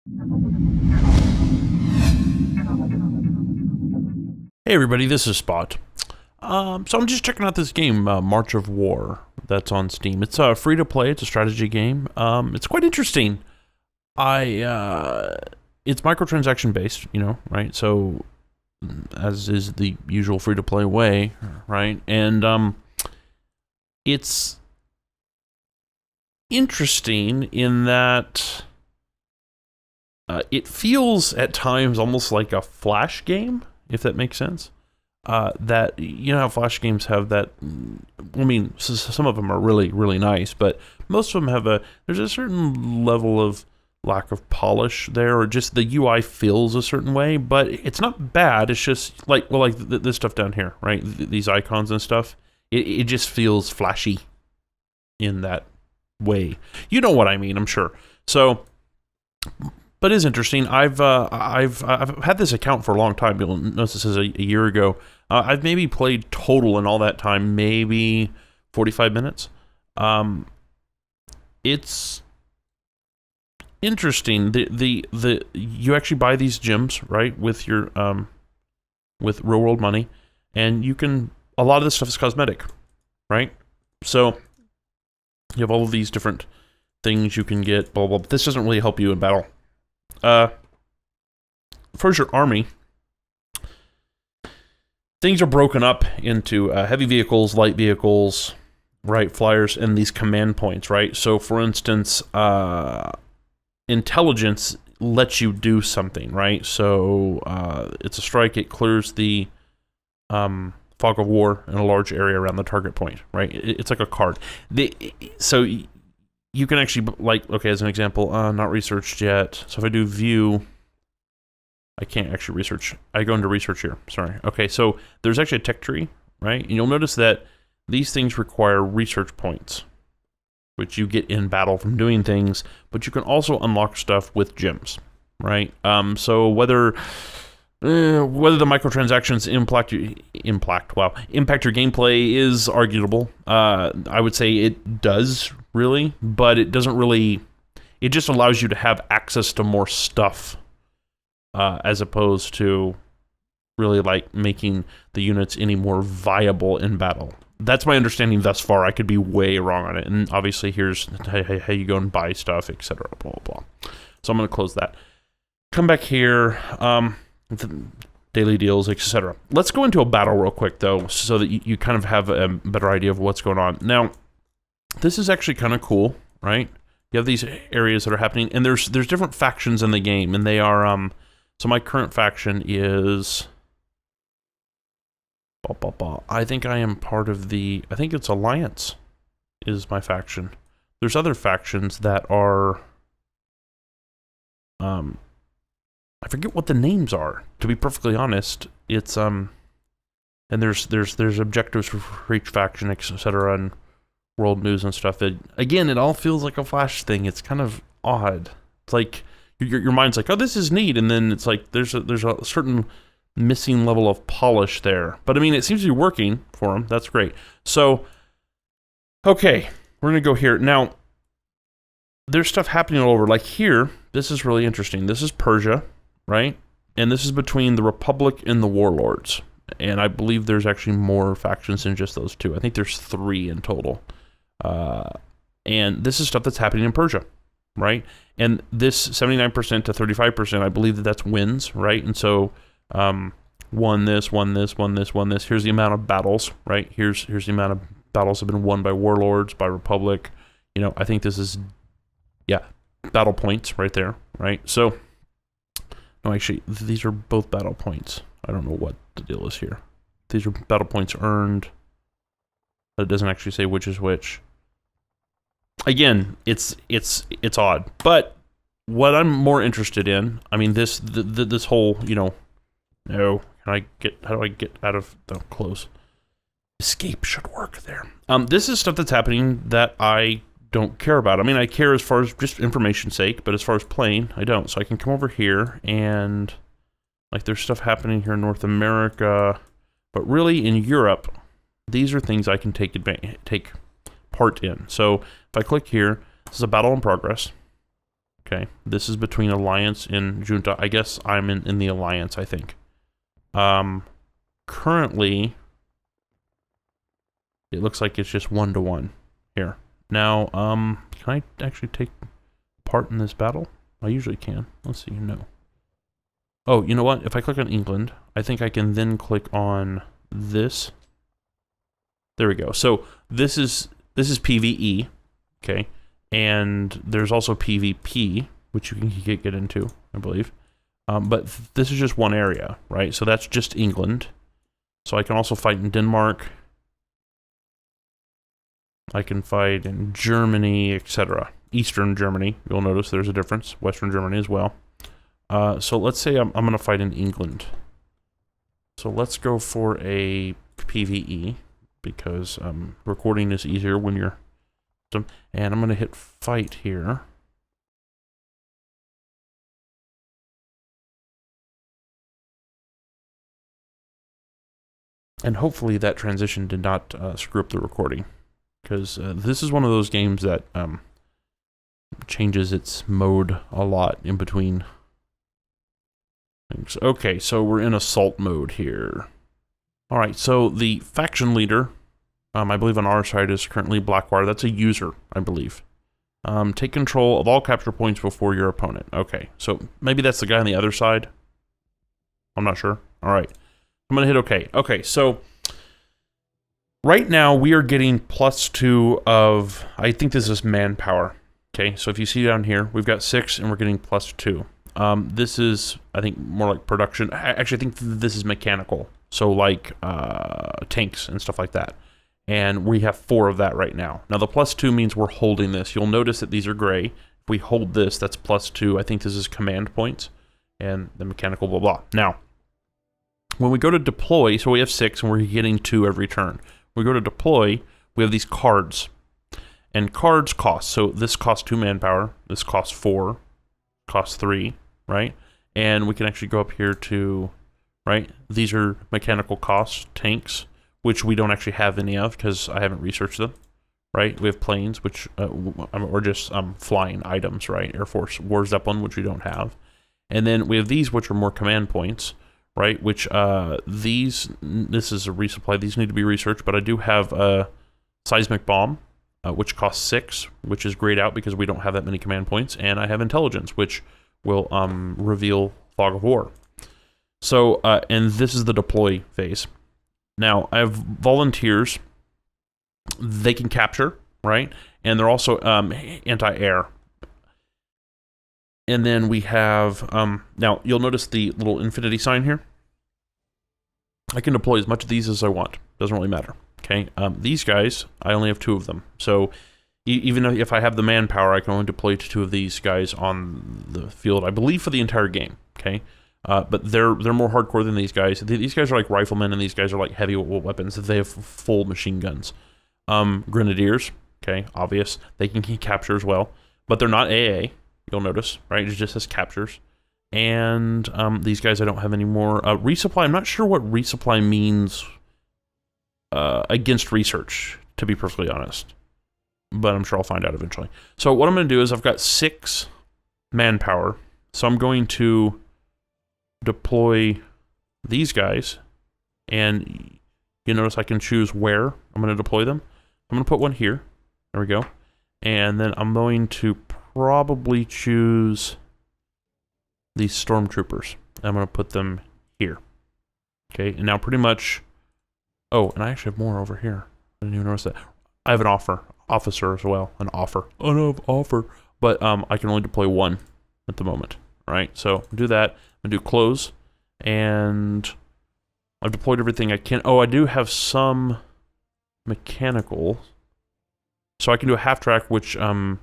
Hey everybody, this is Spot. So I'm just checking out this game, March of War, that's on Steam. It's free to play. It's a strategy game. It's quite interesting. It's microtransaction based, right? So as is the usual free to play way, right? And it's interesting in that it feels at times almost like a Flash game, if that makes sense. That, how Flash games have that, I mean, some of them are really, really nice, but most of them have there's a certain level of lack of polish there, or just the UI feels a certain way, but it's not bad. It's just like, this stuff down here, right? These icons and stuff, it just feels flashy in that way. You know what I mean, I'm sure. So, but it's interesting. I've had this account for a long time. You'll notice this is a year ago. I've maybe played total in all that time, maybe 45 minutes. It's interesting. You actually buy these gems, right, with your with real world money, and a lot of this stuff is cosmetic, right? So you have all of these different things you can get, blah blah. But this doesn't really help you in battle. For your army, things are broken up into heavy vehicles, light vehicles, right, flyers, and these command points, right? So, for instance, intelligence lets you do something, right? So, it's a strike. It clears the fog of war in a large area around the target point, right? It's like a card. So you can actually, okay, as an example, not researched yet. So if I do view, I can't actually research. I go into research here, sorry. Okay, so there's actually a tech tree, right? And you'll notice that these things require research points, which you get in battle from doing things, but you can also unlock stuff with gems, right? So whether the microtransactions impact your gameplay is arguable. I would say it does, really, but it doesn't really. It just allows you to have access to more stuff, as opposed to really making the units any more viable in battle. That's my understanding thus far. I could be way wrong on it, and obviously here's how you go and buy stuff, etc. Blah blah blah. So I'm going to close that. Come back here. Daily deals, etc. Let's go into a battle real quick, though, so that you kind of have a better idea of what's going on. Now, this is actually kind of cool, right? You have these areas that are happening, and there's different factions in the game, and they are, so my current faction is, I think I am part of I think it's Alliance is my faction. There's other factions that are, I forget what the names are, to be perfectly honest. It's, and there's objectives for each faction, etc., and world news and stuff. Again, it all feels like a Flash thing. It's kind of odd. It's like, your mind's like, oh, this is neat, and then it's like, there's a certain missing level of polish there. But I mean, it seems to be working for them. That's great. So, okay, we're going to go here. Now, there's stuff happening all over. Like here, this is really interesting. This is Persia, right? And this is between the Republic and the Warlords. And I believe there's actually more factions than just those two. I think there's 3 in total. And this is stuff that's happening in Persia, right? And this 79% to 35%, I believe that's wins, right? And so, won this. Here's the amount of battles, right? Here's the amount of battles have been won by Warlords, by Republic. I think this is, battle points right there, right? So, no, actually, these are both battle points. I don't know what the deal is here. These are battle points earned, but it doesn't actually say which is which. Again, it's odd. But what I'm more interested in, I mean, this whole, how do I get out of the close? Escape should work there. This is stuff that's happening that I don't care about. I mean, I care as far as just information's sake, but as far as playing, I don't. So I can come over here and, there's stuff happening here in North America, but really in Europe, these are things I can take part in. So if I click here, this is a battle in progress. Okay, this is between Alliance and Junta. I guess I'm in the Alliance, I think. Currently, it looks like it's just 1-to-1 here. Now, can I actually take part in this battle? I usually can. Let's see, no. Oh, you know what? If I click on England, I think I can then click on this. There we go. So this is PvE, okay? And there's also PvP, which you can get into, I believe. But this is just one area, right? So that's just England. So I can also fight in Denmark. I can fight in Germany, etc. Eastern Germany, you'll notice there's a difference. Western Germany as well. So let's say I'm going to fight in England. So let's go for a PvE, because recording is easier when you're... And I'm going to hit fight here. And hopefully that transition did not screw up the recording, because this is one of those games that changes its mode a lot in between things. Okay, so we're in assault mode here. All right, so the faction leader, I believe on our side, is currently Blackwater. That's a user, I believe. Take control of all capture points before your opponent. Okay, so maybe that's the guy on the other side. I'm not sure. All right, I'm gonna hit OK. Okay, so right now we are getting +2 of, I think this is manpower. Okay, so if you see down here, we've got 6 and we're getting +2. This is, I think, more like production. Actually, I think this is mechanical. So like tanks and stuff like that. And we have 4 of that right now. Now the +2 means we're holding this. You'll notice that these are gray. If we hold this, that's +2. I think this is command points. And the mechanical blah blah. Now, when we go to deploy, so we have 6 and we're getting 2 every turn. When we go to deploy, we have these cards. And cards cost. So this costs 2 manpower. This costs 4. Costs 3, right? And we can actually go up here to, right? These are mechanical costs, tanks, which we don't actually have any of because I haven't researched them, right? We have planes, which or just flying items, right? Air Force War Zeppelin, which we don't have. And then we have these, which are more command points, right? Which this is a resupply. These need to be researched, but I do have a seismic bomb, which costs 6, which is grayed out because we don't have that many command points. And I have intelligence, which will reveal fog of war. So, and this is the deploy phase. Now, I have volunteers. They can capture, right? And they're also anti-air. And then we have, now, you'll notice the little infinity sign here. I can deploy as much of these as I want. Doesn't really matter, okay? These guys, I only have 2 of them. So, even if I have the manpower, I can only deploy to 2 of these guys on the field, I believe, for the entire game, okay? But they're more hardcore than these guys. These guys are like riflemen, and these guys are like heavy weapons. They have full machine guns. Grenadiers, okay, obvious. They can capture as well, but they're not AA. You'll notice, right? It just says captures. And these guys I don't have any more. Resupply. I'm not sure what resupply means against research, to be perfectly honest. But I'm sure I'll find out eventually. So what I'm going to do is I've got 6 manpower. So I'm going to deploy these guys, and you notice I can choose where I'm going to deploy them. I'm going to put one here. There we go. And then I'm going to probably choose these stormtroopers. I'm going to put them here. Okay, and now pretty much... Oh, and I actually have more over here. I didn't even notice that. I have an officer as well. An offer. Oh no, offer. But I can only deploy 1 at the moment. All right, so do that. I'm going to do close, and I've deployed everything I can. Oh, I do have some mechanical, so I can do a half track, which I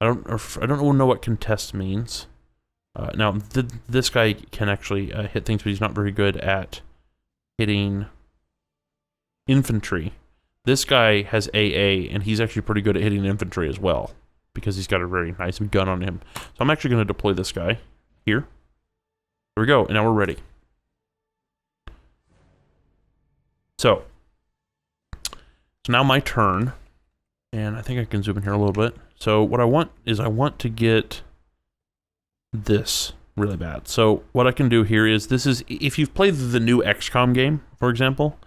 don't know what contest means. Now this guy can actually hit things, but he's not very good at hitting infantry. This guy has AA, and he's actually pretty good at hitting infantry as well because he's got a very nice gun on him. So I'm actually going to deploy this guy here. There we go, and now we're ready. So now my turn, and I think I can zoom in here a little bit. So what I want is I want to get this really bad. So what I can do here is, this is, if you've played the new XCOM game, for example,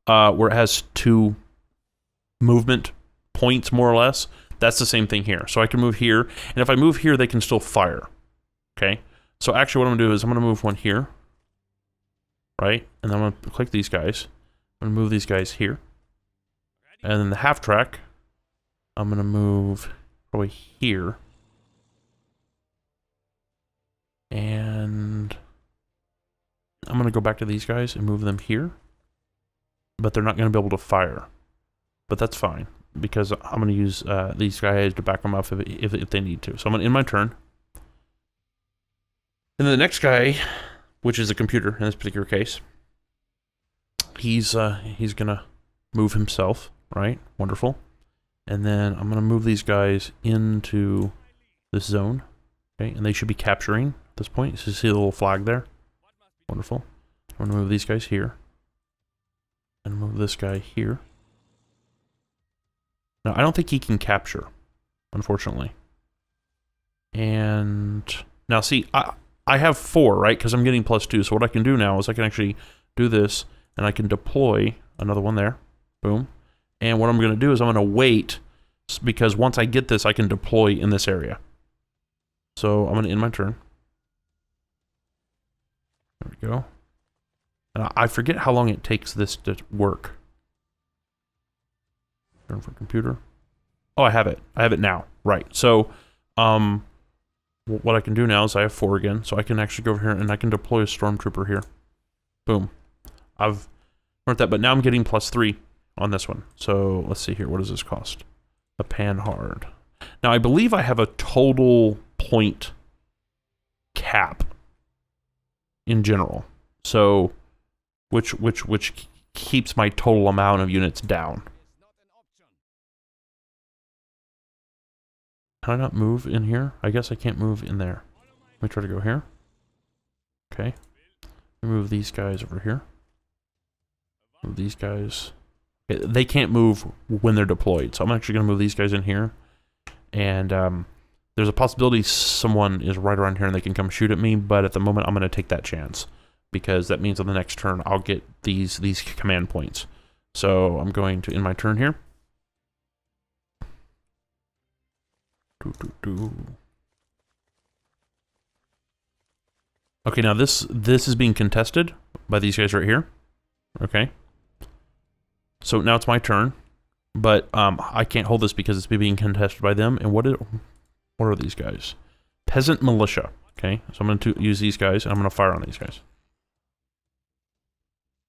where it has 2 movement points, more or less, that's the same thing here. So I can move here, and if I move here, they can still fire. Okay? So actually what I'm going to do is I'm going to move one here, right? And then I'm going to click these guys. I'm going to move these guys here. And then the half track, I'm going to move probably here. And I'm going to go back to these guys and move them here. But they're not going to be able to fire. But that's fine, because I'm going to use these guys to back them up if they need to. So I'm going to end my turn. And then the next guy, which is a computer in this particular case, he's gonna move himself, right? Wonderful. And then I'm gonna move these guys into this zone, okay? And they should be capturing at this point. So you see the little flag there? Wonderful. I'm gonna move these guys here, and move this guy here. Now I don't think he can capture, unfortunately. And now see, I have 4, right? Because I'm getting +2. So what I can do now is I can actually do this, and I can deploy another one there. Boom. And what I'm going to do is I'm going to wait, because once I get this, I can deploy in this area. So I'm going to end my turn. There we go. And I forget how long it takes this to work. Turn for computer. Oh, I have it. I have it now. Right. So, what I can do now is I have 4 again, so I can actually go over here and I can deploy a stormtrooper here. Boom. I've learned that, but now I'm getting +3 on this one. So let's see here. What does this cost? A pan hard. Now I believe I have a total point cap in general. So which keeps my total amount of units down. Can I not move in here? I guess I can't move in there. Let me try to go here. Okay. Move these guys over here. Move these guys. Okay, they can't move when they're deployed, so I'm actually going to move these guys in here. And there's a possibility someone is right around here and they can come shoot at me, but at the moment I'm going to take that chance, because that means on the next turn I'll get these command points. So I'm going to end my turn here. Okay, now this is being contested by these guys right here. Okay. So now it's my turn, but I can't hold this because it's being contested by them. And what are these guys? Peasant militia. Okay, so I'm going to use these guys, and I'm going to fire on these guys.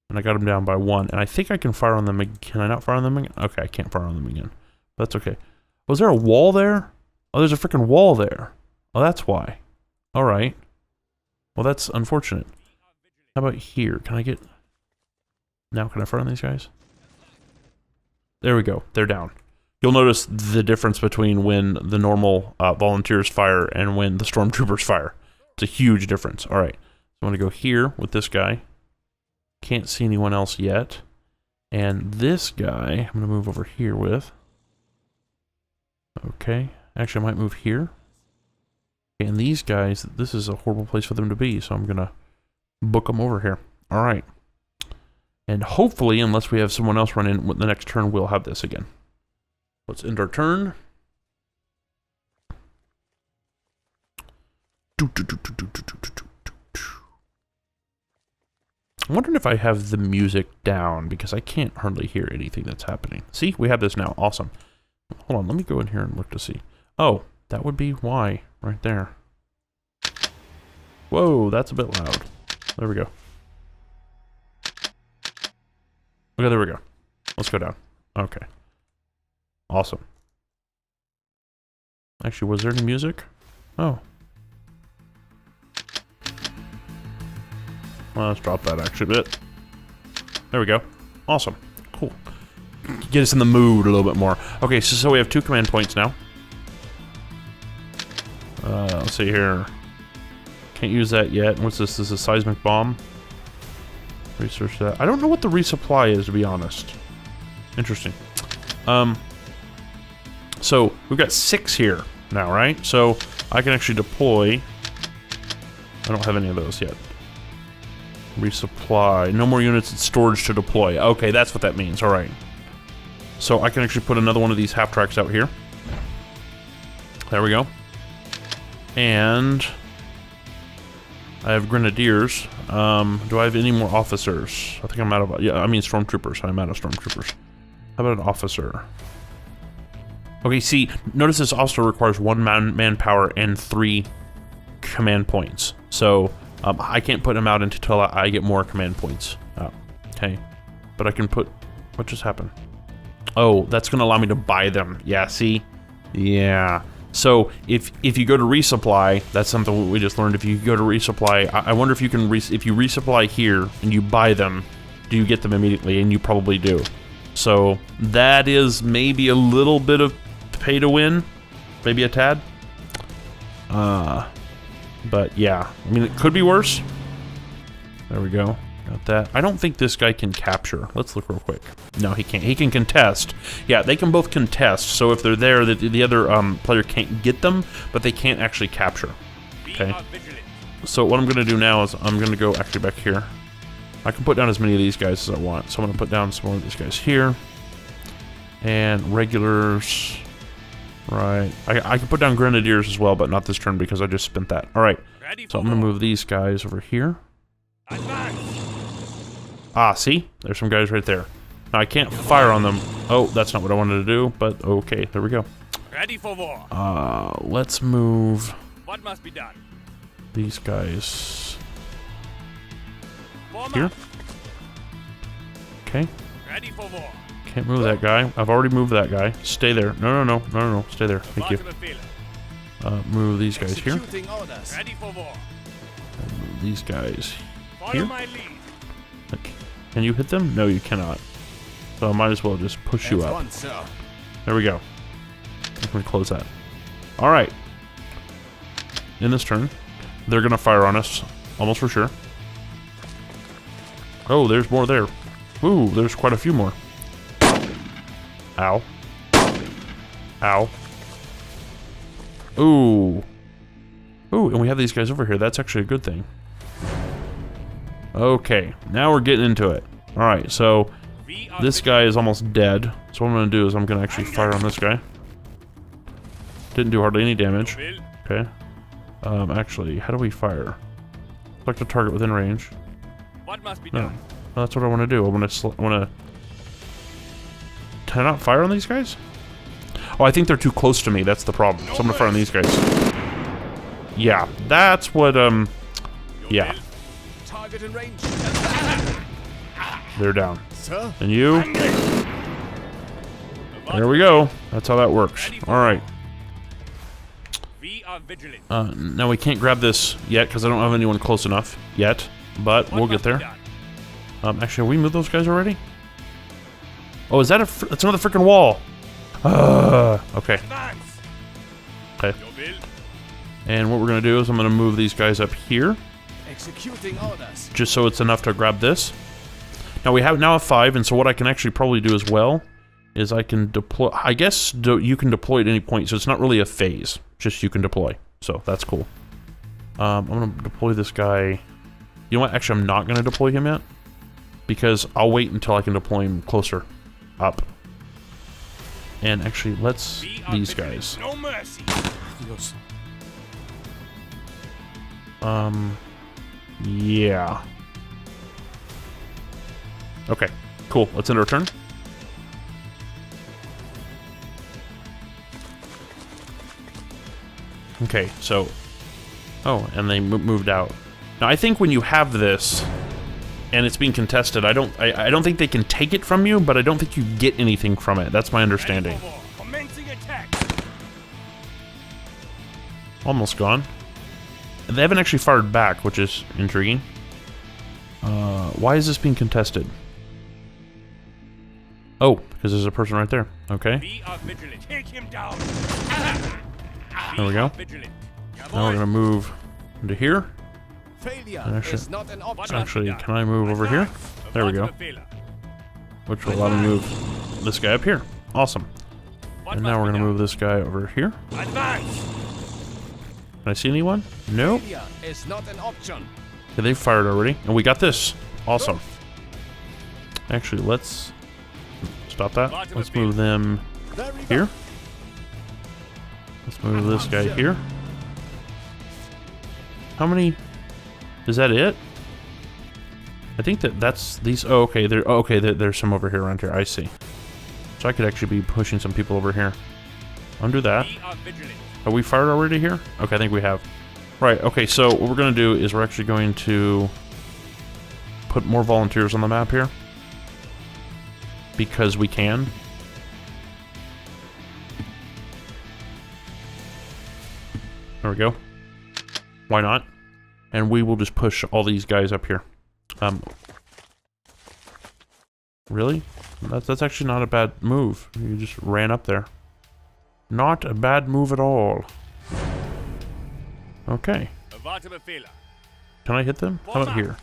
And I got them down by 1, and I think I can fire on them again. Can I not fire on them again? Okay, I can't fire on them again. But that's okay. Was there a wall there? Oh, there's a freaking wall there. Oh, that's why. All right. Well, that's unfortunate. How about here? Can I get... Now, can I fire on these guys? There we go. They're down. You'll notice the difference between when the normal volunteers fire and when the stormtroopers fire. It's a huge difference. All right. So I'm going to go here with this guy. Can't see anyone else yet. And this guy, I'm going to move over here with. Okay. Actually, I might move here. And these guys, this is a horrible place for them to be, so I'm going to book them over here. All right. And hopefully, unless we have someone else run in the next turn, we'll have this again. Let's end our turn. I'm wondering if I have the music down, because I can't hardly hear anything that's happening. See, we have this now. Awesome. Hold on, let me go in here and look to see. Oh, that would be why, right there. Whoa, that's a bit loud. There we go. Okay, there we go. Let's go down. Okay. Awesome. Actually, was there any music? Oh. Well, let's drop that actually a bit. There we go. Awesome. Cool. Get us in the mood a little bit more. Okay, so we have 2 command points now. Let's see here. Can't use that yet. What's this? This is a seismic bomb. Research that. I don't know what the resupply is, to be honest. Interesting. So we've got 6 here now, right? So I can actually deploy I don't have any of those yet. Resupply. No more units in storage to deploy. Okay, that's what that means. All right. So I can actually put another one of these half tracks out here. There we go. And I have grenadiers. Do I have any more officers? I think I'm out of... Yeah, I mean stormtroopers. I'm out of stormtroopers. How about an officer? Okay, see, notice this also requires 1 manpower and 3 command points. So I can't put him out until I get more command points. Okay, but I can put... What just happened? Oh, that's going to allow me to buy them. Yeah, see? Yeah. So if you go to resupply, that's something we just learned. If you go to resupply, I wonder if you can if you resupply here and you buy them, do you get them immediately? And you probably do. So that is maybe a little bit of pay to win, maybe a tad. But yeah, I mean it could be worse. There we go. Got that. I don't think this guy can capture. Let's look real quick. No, he can't. He can contest. Yeah, they can both contest. So if they're there, the other player can't get them, but they can't actually capture. Okay. So what I'm going to do now is I'm going to go actually back here. I can put down as many of these guys as I want. So I'm going to put down some more of these guys here. And regulars. Right. I can put down grenadiers as well, but not this turn because I just spent that. All right. So I'm going to move these guys over here. Ah, see? There's some guys right there. Now, I can't fire on them. Oh, that's not what I wanted to do, but okay, there we go. Ready for war. Let's move... What must be done? These guys... Here. Okay. Ready for war. Can't move that guy. I've already moved that guy. Stay there. No. Stay there. Thank you. Move these guys here. Ready for war. And move these guys Follow here. my lead. Okay. Can you hit them? No, you cannot. So I might as well just push you up. There we go. I'm going to close that. Alright. In this turn, they're going to fire on us. Almost for sure. Oh, there's more there. Ooh, there's quite a few more. Ow. Ow. Ooh. Ooh, and we have these guys over here. That's actually a good thing. Okay, now we're getting into it. Alright, so this guy is almost dead. So what I'm going to do is I'm going to actually fire on this guy. Didn't do hardly any damage. Okay. Actually, how do we fire? Select a target within range. What must be No. done? Well, that's what I want to do. I want to... Can I not fire on these guys? Oh, I think they're too close to me. That's the problem. So I'm going to fire on these guys. Yeah, that's what, yeah. Target in range. They're down. Sir? And you? There we go. That's how that works. Alright. We are vigilant. Now we can't grab this yet because I don't have anyone close enough yet. But we'll get there. Actually, have we moved those guys already? Oh, is that that's another freaking wall. Okay. Okay. And what we're going to do is I'm going to move these guys up here. Executing orders. Just so it's enough to grab this. Now we have 5, and so what I can actually probably do as well is I can deploy... I guess you can deploy at any point, so it's not really a phase. Just you can deploy. So that's cool. I'm going to deploy this guy... You know what? Actually, I'm not going to deploy him yet. Because I'll wait until I can deploy him closer up. And actually, let's... These guys. No mercy. Yeah. Okay, cool. Let's end our turn. Okay, so... Oh, and they moved out. Now, I think when you have this, and it's being contested, I don't think they can take it from you, but I don't think you get anything from it. That's my understanding. Commencing attack. Almost gone. They haven't actually fired back, which is intriguing. Why is this being contested? Oh, because there's a person right there. Okay. We are vigilant. Take him down. There we go. Now we're gonna move into here. Failure is not an option. Actually, can I move over here? There we go. Which will allow me to move this guy up here. Awesome. And now we're gonna move this guy over here. Advance. Can I see anyone? Nope. Failure is not an option. Okay, they fired already. And we got this. Awesome. Actually, let's stop that. Let's move them here. Let's move this guy here. How many? Is that it? I think that's these. Oh, okay. There's some over here around here. I see. So I could actually be pushing some people over here. Undo that. Have we fired already here? Okay, I think we have. Right. Okay. So what we're gonna do is we're actually going to put more volunteers on the map here because we can. There we go. Why not? And we will just push all these guys up here. Really? That's actually not a bad move. You just ran up there. Not a bad move at all. Okay. Can I hit them? How about here?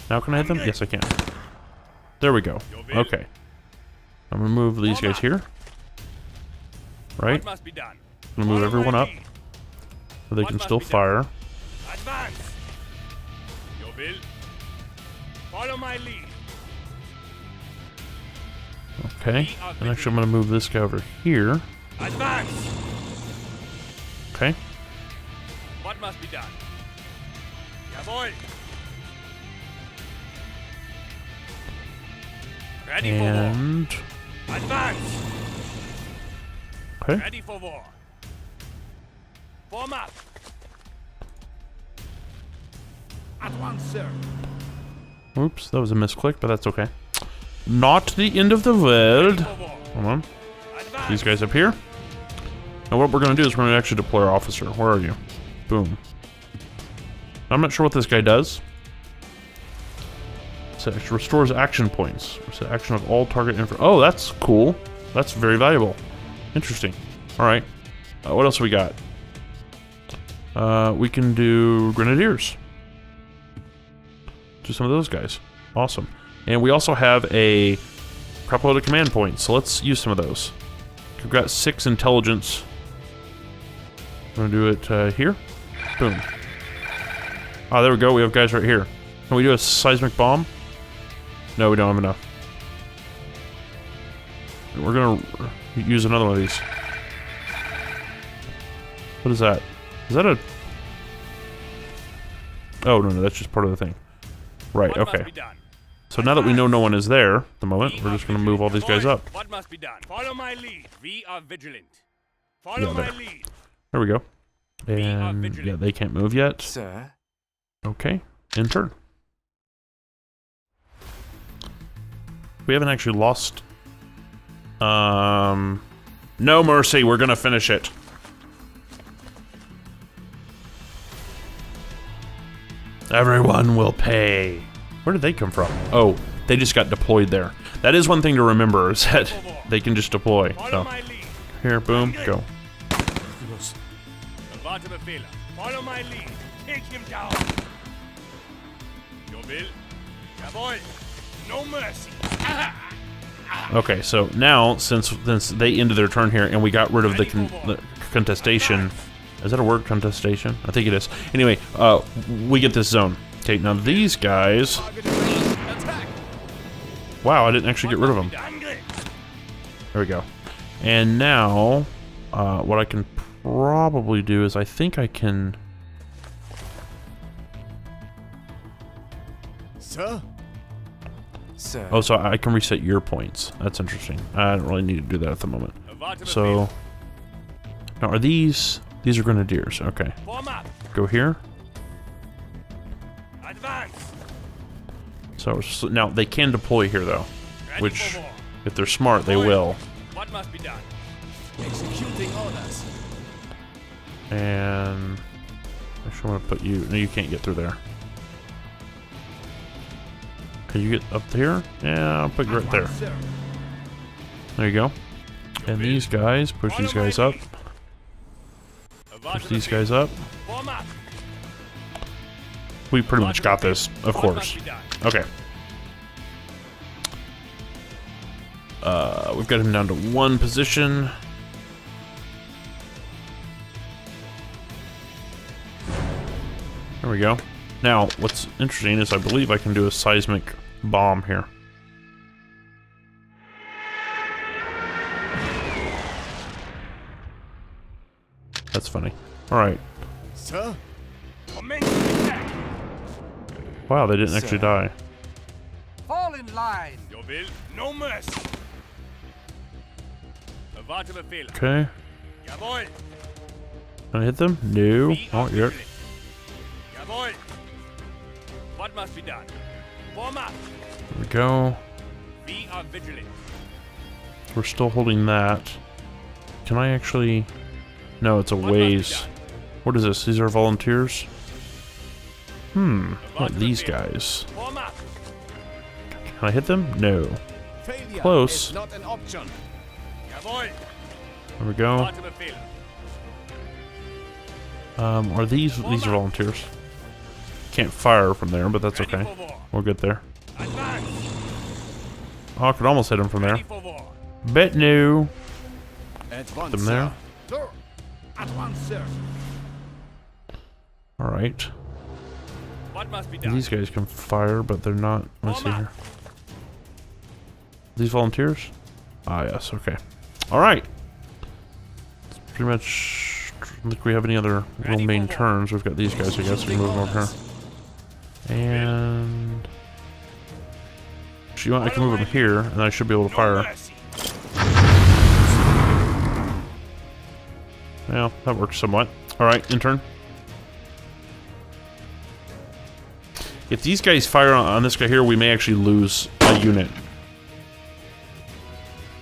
Now can I hit them? Yes, I can. There we go. Okay. I'm gonna move these guys here. Right? I'm gonna move everyone up so they can still fire. Advance. Your will. Follow my lead. Okay. And actually I'm gonna move this guy over here. Advance. Okay. What must be done? Jawohl. Ready for war. And Advance. okay. Ready for war. Form up. At once, sir. Oops, that was a misclick, but that's okay. Not the end of the world. Hold on. These guys up here. Now what we're going to do is we're going to actually deploy our officer. Where are you? Boom. I'm not sure what this guy does. So it restores action points. So action of all target info. Oh, that's cool. That's very valuable. Interesting. All right. What else we got? We can do grenadiers. Do some of those guys. Awesome. And we also have a crap load of command points. So let's use some of those. We've got 6 intelligence. I'm gonna do it here. Boom. Ah, there we go. We have guys right here. Can we do a seismic bomb? No, we don't have enough. We're gonna use another one of these. What is that? Is that a... Oh, no, that's just part of the thing. Right, okay. So now that we know no one is there at the moment, we're just gonna move all these guys up. What must be done? Follow my lead. We are vigilant. Follow my lead. There we go. And yeah, they can't move yet. Sir. Okay, in turn. We haven't actually lost. No mercy. We're gonna finish it. Everyone will pay. Where did they come from? Oh, they just got deployed there. That is one thing to remember, is that they can just deploy. So, here, boom, go. Follow my lead. Take him down. Your will. Jawohl. No mercy. Okay, so now, since they ended their turn here, and we got rid of the contestation. Is that a word, contestation? I think it is. Anyway, we get this zone. Okay, now these guys... Wow, I didn't actually get rid of them. There we go. And now, what I can probably do is I think I can... Sir? Sir. Oh, so I can reset your points. That's interesting. I don't really need to do that at the moment. So... Now, are these... These are grenadiers. Okay. Go here. So now they can deploy here though, which if they're smart they will. What must be done? Executing orders. And actually I'm gonna put you. No, you can't get through there. Can you get up here? Yeah, I'll put you right there. There you go. And these guys, push these guys up. Push these guys up. We pretty much got this, of course. Okay. We've got him down to 1 position. we go. Now, what's interesting is I believe I can do a seismic bomb here. That's funny. Alright. Sir? Wow, they didn't actually die. Fall in line. Your will, no mercy. Erwarte Befehle. Okay. Jawohl. Can I hit them? No. We Oh, are yep. vigilant. Jawohl. What must be done? Form up. There we go. We are vigilant. We're still holding that. Can I actually... No, it's a What must be ways. done? What is this? These are volunteers? What Erwarte these Befehle. guys? Form up. Can I hit them? No. Failure Close. is not an option. Jawohl. There we go. Erwarte Befehle. Are these are volunteers? Can't fire from there, but that's Ready okay. for war. We'll get there. Advance. Oh, I could almost hit him from there. Ready for war. Bet no. At once, Them there. Sir. At once, sir. Alright. What must be done? These guys can fire, but they're not. Let's see Form here. up. These volunteers? Ah, yes, okay. Alright. It's pretty much... I don't think we have any other real Ready main for war. turns. We've got these guys, I guess. We can move them over here. And... Actually, you know what? I can move them here, and I should be able to No fire. mercy. Yeah, that works somewhat. Alright, intern. If these guys fire on this guy here, we may actually lose a unit.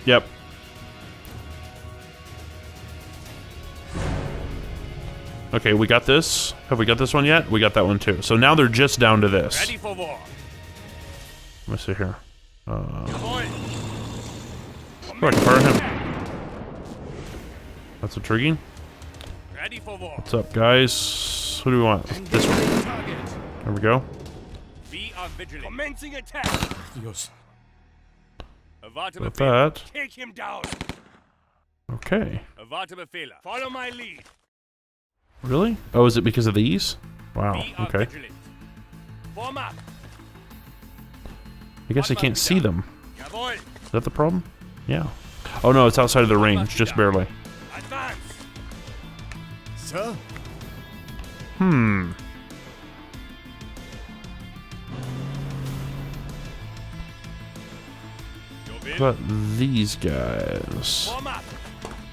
Yep. Okay, we got this. Have we got this one yet? We got that one too. So now they're just down to this. Ready for war. Let me see here. Jawohl. Oh, I can fire him. That's intriguing. Ready for war. What's up, guys? Who do we want? This one. Target. There we go. We are vigilant. Commencing attack. Dios. Erwarte With Befehle. that. Take him down. Okay. Erwarte Befehle. Follow my lead. Really? Oh, is it because of these? Wow. We are Okay. vigilant. Form up. I guess I can't see them. Jawohl. Is that the problem? Yeah. Oh no, it's outside of the range, just barely. Advance. Sir? Your What will. about these guys? Form up.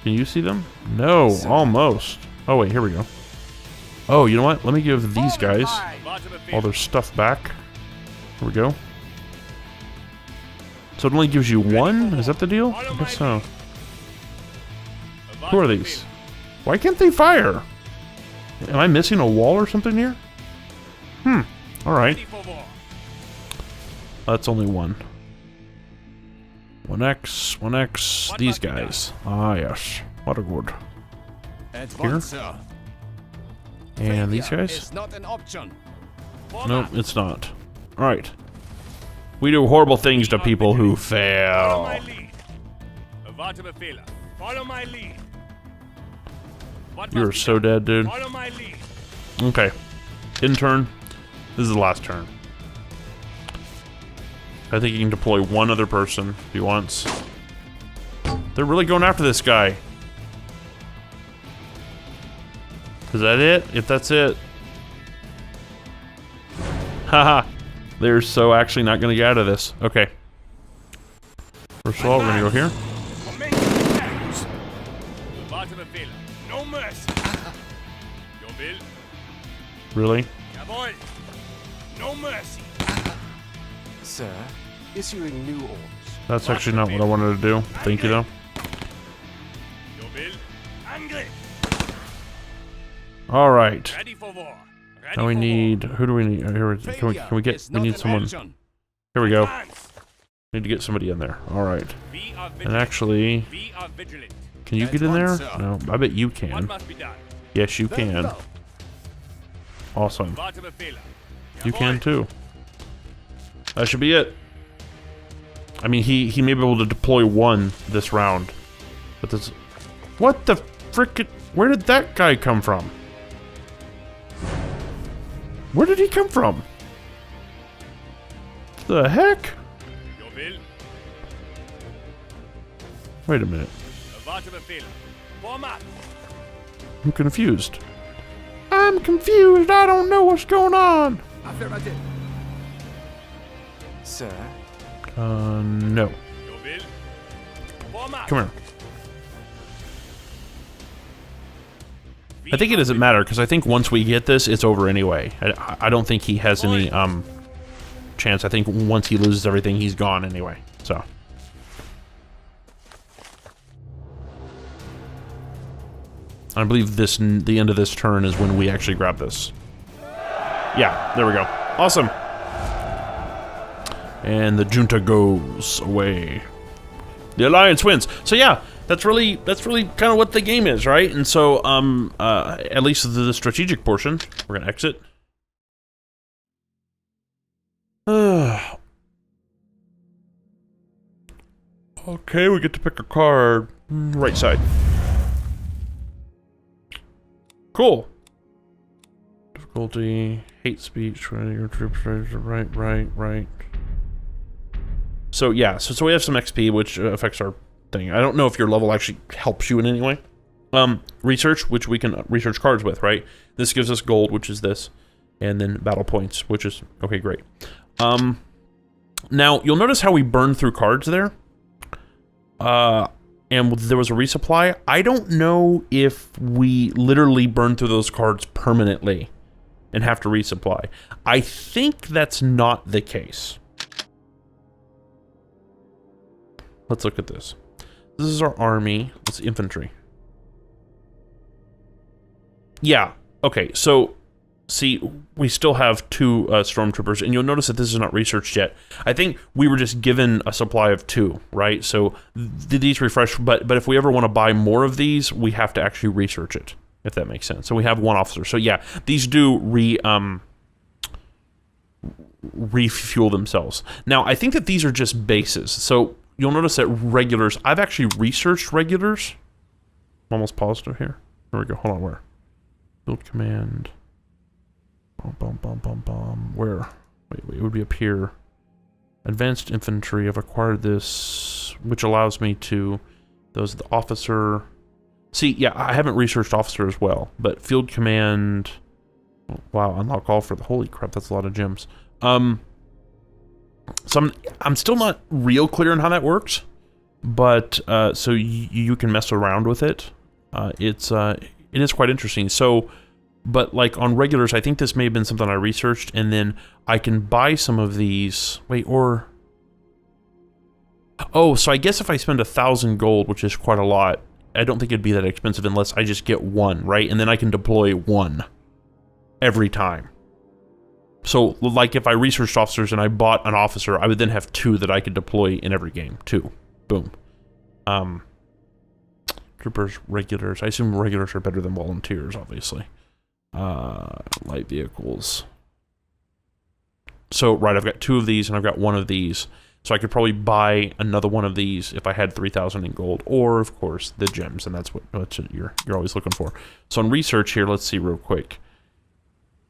Can you see them? No, almost. Oh wait, here we go. Oh, you know what? Let me give these guys Erwarte Befehle. all their stuff back. Here we go. So it only gives you one? Is that the deal? I guess so. Erwarte Who are these? Befehle. Why can't they fire? Am I missing a wall or something here? Alright. Ready for war. That's only one. 1x, 1x, What these must be done? guys. Ah, yes. What a good. At Here? once, sir. And these Failure guys? is not an option. Form Nope, up. it's not. Alright. We do horrible things to people who Follow my fail. lead. Erwarte Befehle. Follow my lead. What You are must be so done? dead, dude. Follow my lead. Okay. Intern. This is the last turn. I think he can deploy one other person if he wants. They're really going after this guy. Is that it? If that's it. Haha. They're so actually not going to get out of this. Okay. First of all, we're going to go here. Commencing attack. Erwarte Befehle. No mercy. Your will. Really? Jawohl. No mercy. Sir, issuing new orders. That's actually not what I wanted to do. Thank you, though. Your will. Angriff. All right. Ready for war. Ready Now we for need... Who do we need? Here, can we Failure get... is We not need an someone... option. Here we war. go. Advance. Need to get somebody in there. All right. We are And vigilant. actually... We are vigilant. Can you get in there? No, I bet you What can. must be done? Yes, you Then can. go. Awesome. Erwarte Befehle. You can Jawohl. too. That should be it. I mean, he may be able to deploy one this round. But this... What the frickin'... Where did that guy come from? Where did he come from? The heck? Your will. Wait a minute. Waterbefehl. Format. I'm confused. I'm confused. I don't know what's going on. Affirmative. Sir, No. Your will. Format. Come here. I think it doesn't matter, because I think once we get this, it's over anyway. I don't think he has any, chance. I think once he loses everything, he's gone anyway, so. I believe the end of this turn is when we actually grab this. Yeah, there we go. Awesome. And the junta goes away. The Alliance wins. So yeah, that's really kind of what the game is, right? And so, at least the strategic portion, we're gonna exit. Okay, we get to pick a card. Right side. Cool. Difficulty, hate speech, your troops, right. So yeah, so we have some XP, which affects our thing. I don't know if your level actually helps you in any way. Research, which we can research cards with, right? This gives us gold, which is this, and then battle points, which is, okay, great. Now, you'll notice how we burned through cards there. And there was a resupply. I don't know if we literally burn through those cards permanently and have to resupply. I think that's not the case. Let's look at this. This is our army. It's infantry. Yeah. Okay, so see, we still have 2 stormtroopers, and you'll notice that this is not researched yet. I think we were just given a supply of 2, right? So these refresh, but if we ever want to buy more of these, we have to actually research it, if that makes sense. So we have 1 officer. So yeah, these do refuel themselves. Now, I think that these are just bases. So you'll notice that regulars, I've actually researched regulars. I'm almost positive here. There we go. Hold on, where? Build command. Where? Wait, it would be up here. Advanced infantry. I've acquired this, which allows me to. Those the officer. See, yeah, I haven't researched officer as well, but field command. Wow, unlock all for the. Holy crap, that's a lot of gems. So I'm still not real clear on how that works, but so you can mess around with it. It is quite interesting. So. But like on regulars, I think this may have been something I researched, and then I can buy some of these. Wait, or oh, so I guess if I spend 1,000 gold, which is quite a lot, I don't think it'd be that expensive unless I just get 1, right? And then I can deploy 1 every time. So like if I researched officers and I bought an officer, I would then have 2 that I could deploy in every game. 2, boom. Troopers, regulars. I assume regulars are better than volunteers, obviously. Light vehicles. So, right, I've got 2 of these and I've got 1 of these. So I could probably buy another one of these if I had 3,000 in gold. Or, of course, the gems, and that's what you're always looking for. So on research here, let's see real quick.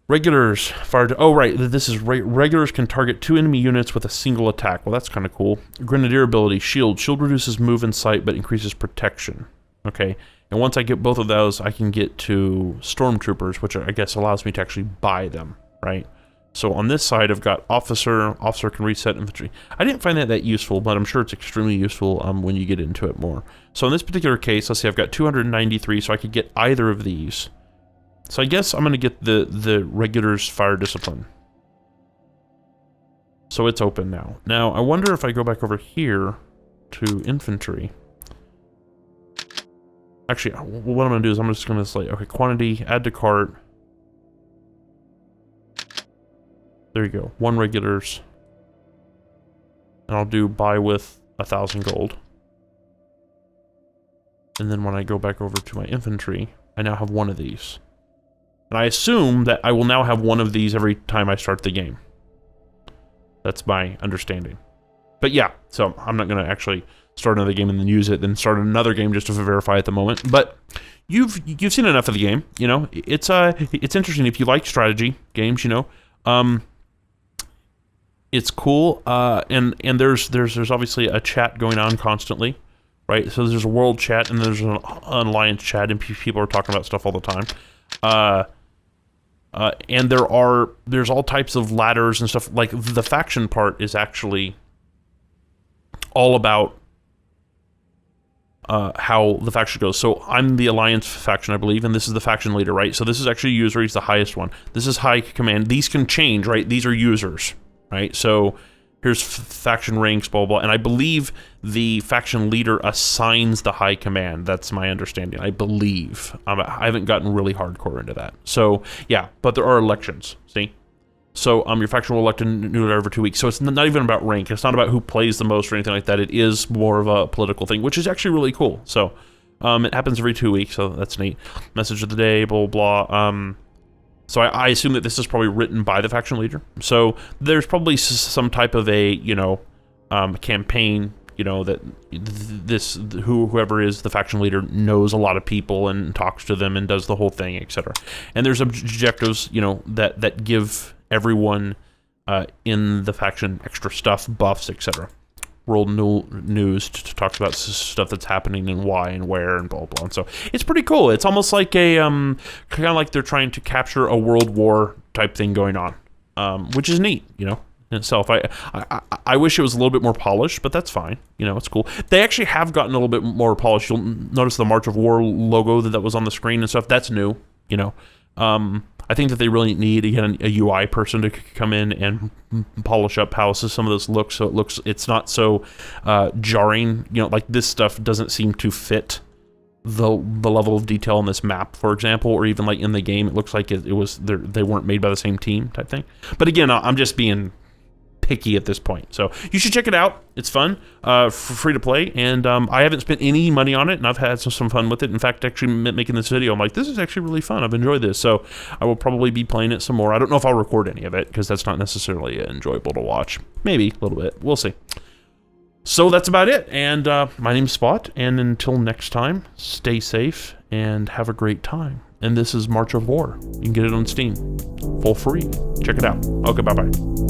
Regulars, fired. Oh, right, this is regulars can target 2 enemy units with a single attack. Well, that's kind of cool. Grenadier ability, shield. Shield reduces move in sight, but increases protection. Okay. And once I get both of those, I can get to stormtroopers, which I guess allows me to actually buy them, right? So on this side, I've got officer. Officer can reset infantry. I didn't find that useful, but I'm sure it's extremely useful when you get into it more. So in this particular case, let's see, I've got 293, so I could get either of these. So I guess I'm going to get the regulars fire discipline. So it's open now. Now, I wonder if I go back over here to infantry. Actually, what I'm going to do is I'm just going to say, okay, quantity, add to cart. There you go, 1 regulars. And I'll do buy with 1,000 gold. And then when I go back over to my infantry, I now have 1 of these. And I assume that I will now have 1 of these every time I start the game. That's my understanding. But yeah, so I'm not going to actually start another game and then use it, then start another game just to verify at the moment. But you've seen enough of the game. You know, it's interesting if you like strategy games. You know, it's cool. And there's obviously a chat going on constantly, right? So there's a world chat and there's an alliance chat, and people are talking about stuff all the time. And there's all types of ladders and stuff. Like the faction part is actually all about how the faction goes. So I'm the alliance faction, I believe, and this is the faction leader, right? So this is actually a user. He's the highest one. This is high command. These can change, right? These are users, right? So here's faction ranks, blah, blah, and I believe the faction leader assigns the high command. That's my understanding, I believe. I haven't gotten really hardcore into that. So, yeah, but there are elections, see? So your faction will elect a new leader every 2 weeks. So it's not even about rank. It's not about who plays the most or anything like that. It is more of a political thing, which is actually really cool. So it happens every 2 weeks, so that's neat. Message of the day, blah, blah. So I assume that this is probably written by the faction leader. So there's probably some type of a, you know, campaign, you know, that whoever is the faction leader knows a lot of people and talks to them and does the whole thing, etc. And there's objectives, you know, that give everyone in the faction extra stuff, buffs, etc. World news talks about stuff that's happening and why and where and blah blah. And so it's pretty cool. It's almost like a kind of like they're trying to capture a world war type thing going on, which is neat, you know, in itself. I wish it was a little bit more polished, but that's fine. You know, it's cool. They actually have gotten a little bit more polished. You'll notice the March of War logo that was on the screen and stuff. That's new, you know. I think that they really need, again, a UI person to come in and polish up how some of this looks, so it's not so jarring. You know, like this stuff doesn't seem to fit the level of detail on this map, for example, or even like in the game. It looks like it was they weren't made by the same team type thing. But again, I'm just being picky at this point. So you should check it out. It's fun, free to play, and I haven't spent any money on it, and I've had some fun with it. In fact, actually making this video, I'm like, this is actually really fun. I've enjoyed this, so I will probably be playing it some more. I don't know if I'll record any of it, because that's not necessarily enjoyable to watch. Maybe a little bit. We'll see. So that's about it, and my name's Spot, and until next time, stay safe, and have a great time. And this is March of War. You can get it on Steam. For free. Check it out. Okay, bye-bye.